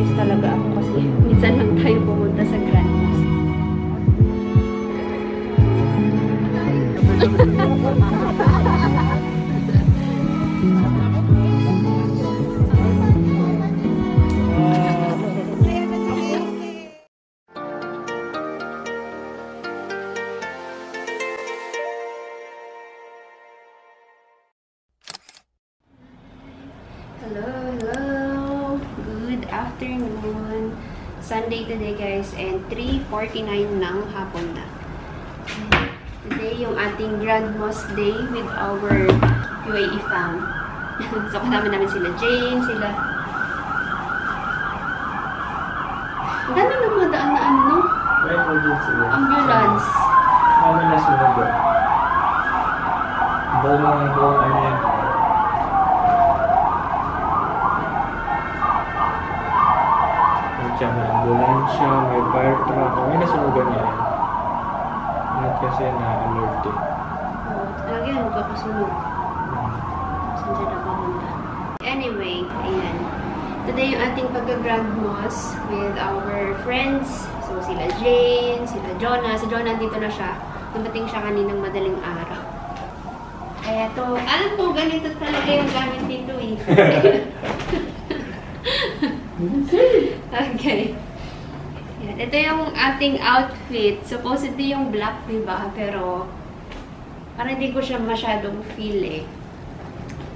Nag-ayos talaga ako kasi minsan lang tayo pumunta sa Grand Mosque. Hello! Good afternoon! Sunday today guys and 3:49 ng hapon na. Today yung ating Grand Mosque Day with our UAE fam. So kasama namin sila Jane, sila... Ang dami ng mga daan na ano, no? Ambulance. Kami na sunod doon. Buong ano yan. May ambulansya, may fire truck. May nasunugan niya yan. Lahat kasi na-alert eh. Oo, talaga yan, magkakasunod. Saan siya nakapunta? Anyway, ayan. Today yung ating pagka-Grand Mosque with our friends. So, sila Jane, sila Jonah. Si Jonah, dito na siya. Dumating siya kaninang madaling araw. Kaya to, alam ko, ganito talaga yung gamit dito eh. Okay. Yan. Ito yung ating outfit. Supposedly yung black, diba? Pero, parang hindi ko siya masyadong feel eh.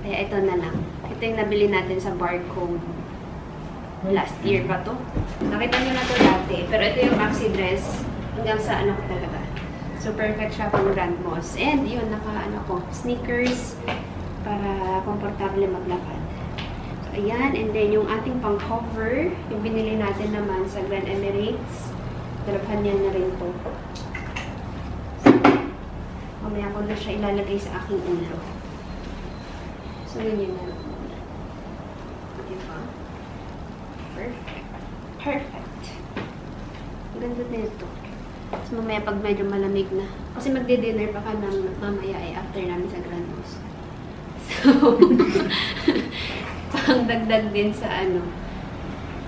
Kaya ito na lang. Ito yung nabili natin sa Barcode. Last year pa to. Nakita nyo na to dati. Pero ito yung maxi dress. Hanggang sa ano ko talaga. So, perfect siya pang Grand Mosque. And yun, naka-ano ko, sneakers para komportable maglakad. Ayan, and then yung ating pang-cover, yung binili natin naman sa Grand Emirates. Dalabhan niya na rin to. So, mamaya ko na siya ilalagay sa aking ulo. So, yun na lang muna. Diba? Perfect. Perfect. Ang ganda nito. Tapos mamaya pag medyo malamig na. Kasi magdi-dinner pa ka na mamaya ay after namin sa Grand Mosque. So, pang dagdag din sa ano,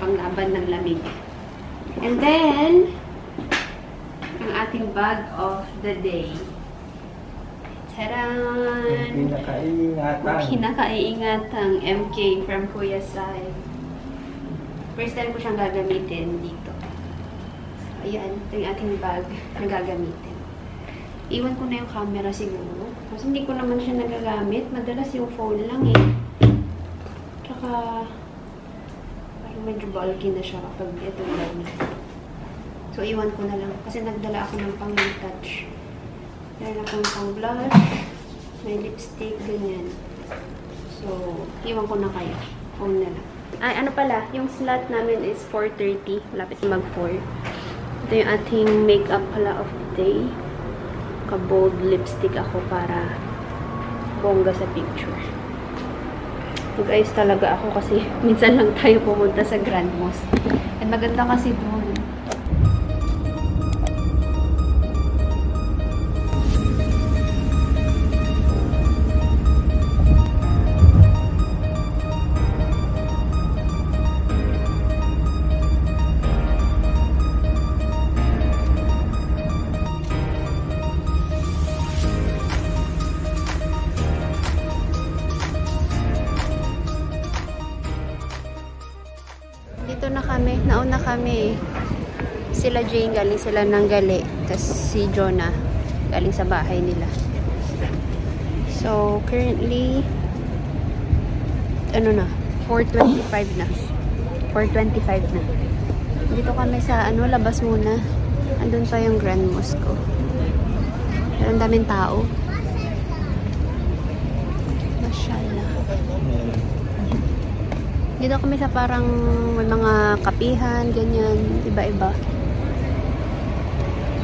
panglaban ng lamig. And then, ang ating bag of the day. Taran! Kinakaiingatang MK from Kuya Sai. First time ko siyang gagamitin dito. So, ayan, ito yung ating bag na gagamitin. Iwan ko na yung camera siguro. Kasi hindi ko naman siya nagagamit. Madalas yung phone lang eh. Tsaka, parang medyo bulky na siya kapag ito na. So, iwan ko na lang. Kasi nagdala ako ng pang-touch. Meron akong pang-blush, may lipstick, ganyan. So, iwan ko na kayo. Phone na lang. Ay, ano pala, yung slot namin is 4:30. Malapit mag-4. Ito yung ating makeup pala of the day. Ka-bold lipstick ako para bongga sa picture. Nag-ayos talaga ako kasi minsan lang tayo pumunta sa Grand Mosque. And maganda kasi doon. Dito na kami, nauna kami. Sila Jane galing sila ng gali, tapos si Jonah galing sa bahay nila. So currently ano na, 4:25 na. 4:25 na. Dito kami sa ano, labas muna. Andun pa yung Grand Mosque ko. Pero ang daming tao. Mashallah. Dito kami sa parang may mga kapihan, ganyan, iba-iba.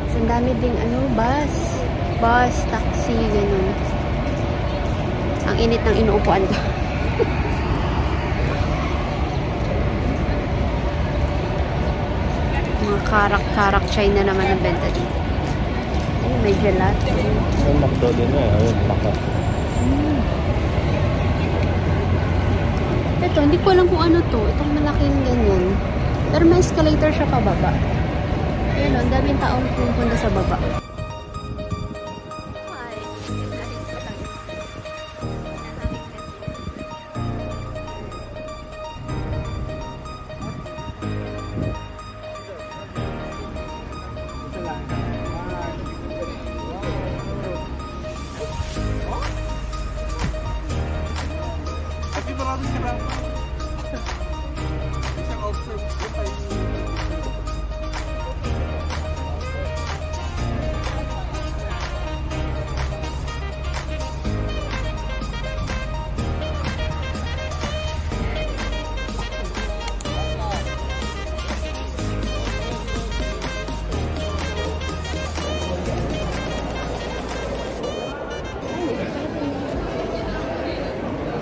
So, ang dami ding ano, bus, taxi, ganyan. Ang init ng inuupuan ko. Mga karak-karak China naman ang benta dito. Ay, may gelato. May McDo din na eh. Ayun, baka. Ito, hindi ko alam kung ano to. Itong malaking ganyan. Pero may escalator siya pababa. Ayun, ang daming taong pupunta sa baba.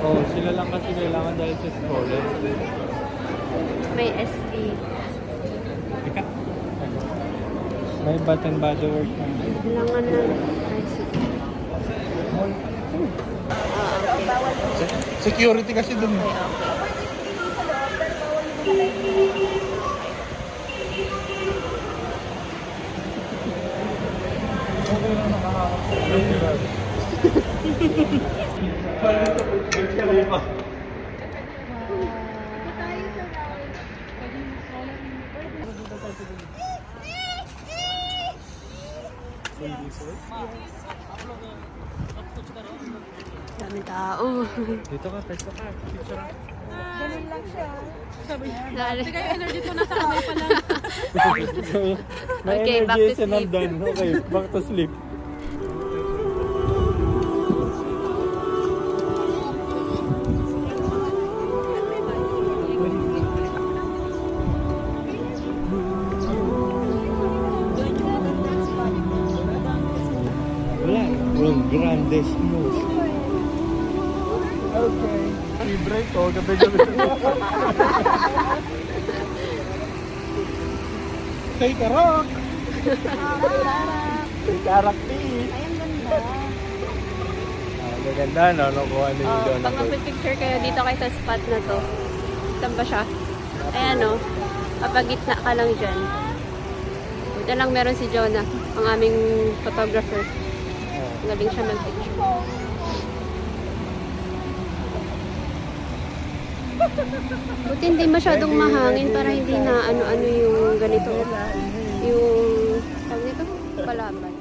Oh, sila lang kasi kailangan dahil sa stroller. May SB. Ika. May Bath and Body Works na. Kailangan na tricycle. Okay. Security kasi dun. Okay. Daming tao. Dito ka, pwesto ka. Picture. Ganun lang siya. Sabi niya. Dali. Teka, yung energy ko nasa kamay pa lang. May Okay, back energy to is enough sleep. done. Okay, back to sleep. Wala. World grandest news. Okay. Libre ko, gabi-gabi. Say karok! Say karakti! Ay, ang ganda. Maganda, no? Nakuha na yung doon. Pag mag-picture kayo dito kayo sa spot na to. Saan ba siya? Ayan o. Papagitna ka lang dyan. Buta lang meron si Jonah, ang aming photographer. Galing siya mag-picture. Buti hindi masyadong mahangin para hindi na ano-ano yung ganito. Yung, tawag nito, palaban.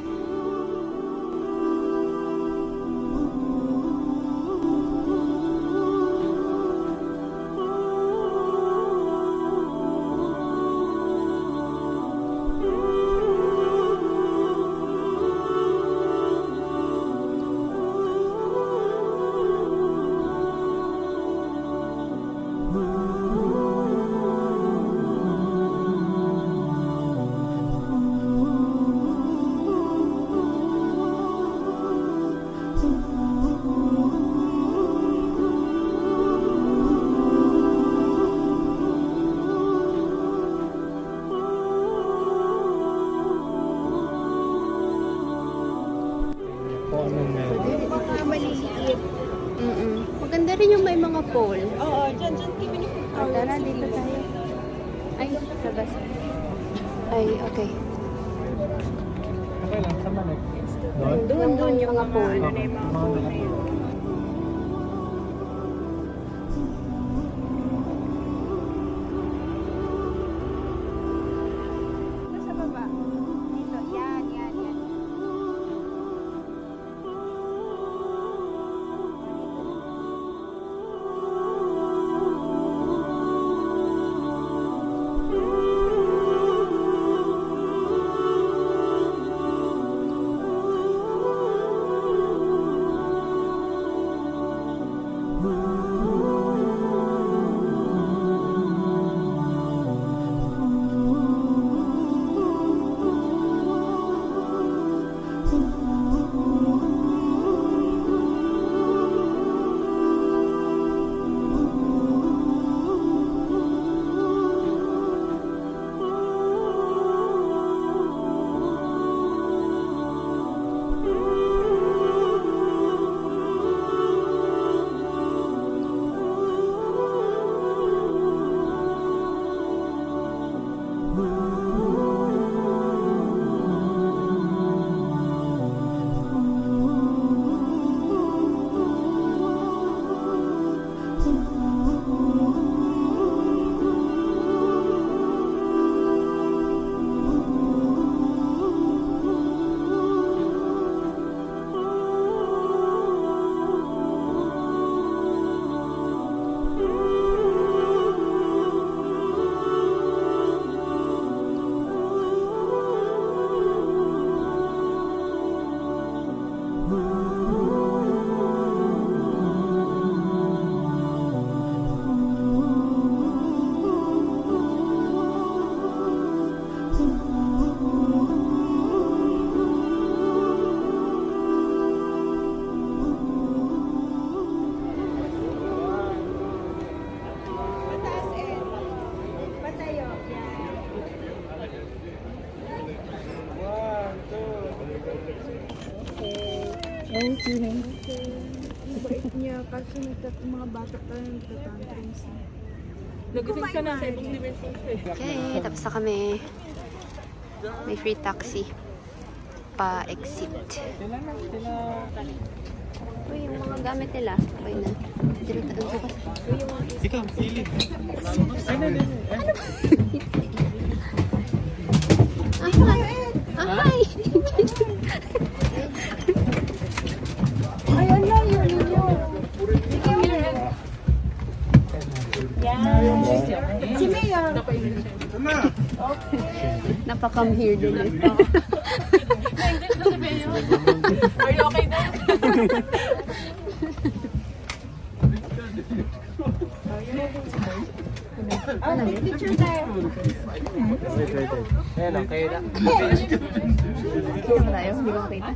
Kung anong meron. Maganda rin yung may mga pole. Oo, dyan, TV niyo. Tara, dito tayo. Ay, labas. Ay, okay. Okay lang, sama na. Doon yung mga pole. Mga nakapag. Sa baba. Dito, yan. Thank you. Bait niya kasi mga bata pa nagtatantrums. Nagising ka na sa ibang dimension siya. Okay, tapos na kami. May free taxi. Pa-exit. Uy, yung mga gamit nila. Okay na. Direct ang bukas. Ikaw, pili. Ay! Ayan na yun ninyo. Si Mayor. Napaka-come here din eh. Are you okay na? Picture tayo. Ayan, okay na. Ano tayo? Hindi ko kita.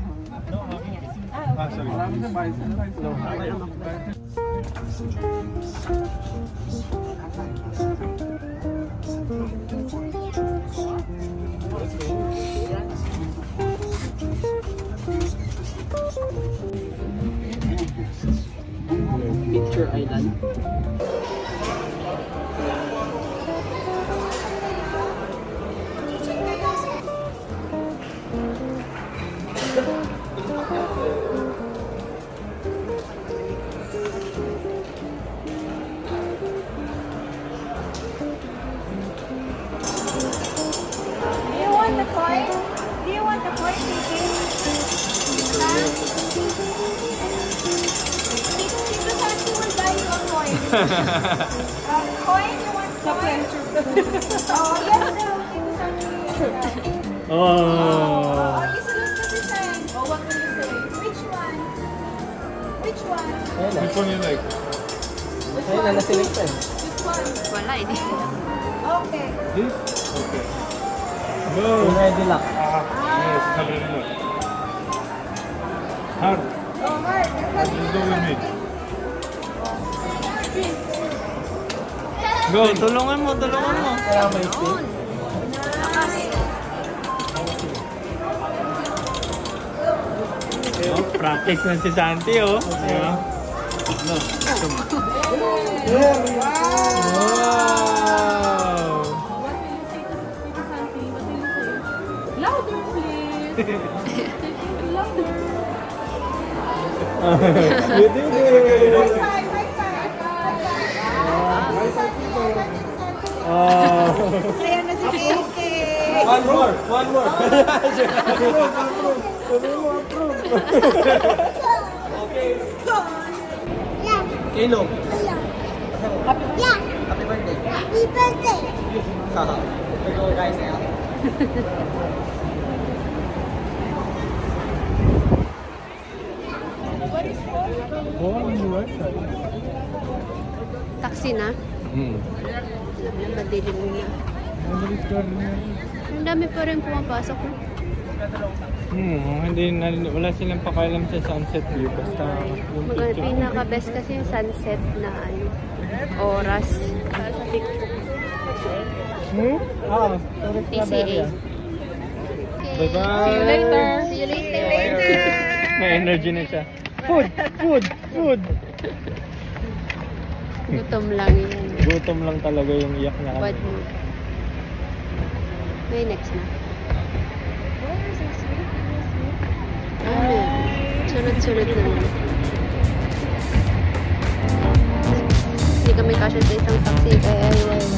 Picture Island. Do you want the coin? Do you want the coin, Tito? Tito Santi will buy you a coin. Coin? You want coin? Oh, yes, no. Tito Santi. Oh. Oh, you select the design. Oh, what will you say? Which one? Which one? Which one you like? Which one? selected. Which one? Wala, hindi. Okay. This? Okay. Go! Ready lock. Yes, have a look. Hard. Oh, Mark. Let's go with me. Go! Tulungan mo, tulungan mo. Kaya may stick. Oh, practice na si Santi, oh. Yeah. No. Wow! What will you say to Tito Santi? What will you say? Louder, please. Louder. You did it! High five, high five. High five. Oh. Saya na si KK. One more. Kilo. Happy birthday. Happy birthday. Guys, Taxi na. Madilim na. Ang dami pa rin pumapasok. Wala silang pakialam sa sunset view. Basta yung picture. Pinaka-best kasi yung sunset na ano, oras. Para sa picture. TCA. Okay. Bye-bye. See you later. See you later. May energy na siya. Food! Gutom lang yan. Gutom lang talaga yung iyak niya. What mo? May next na. Ano yan? Sunod-sunod naman. Hindi kami kasya sa isang taxi kaya iwalay.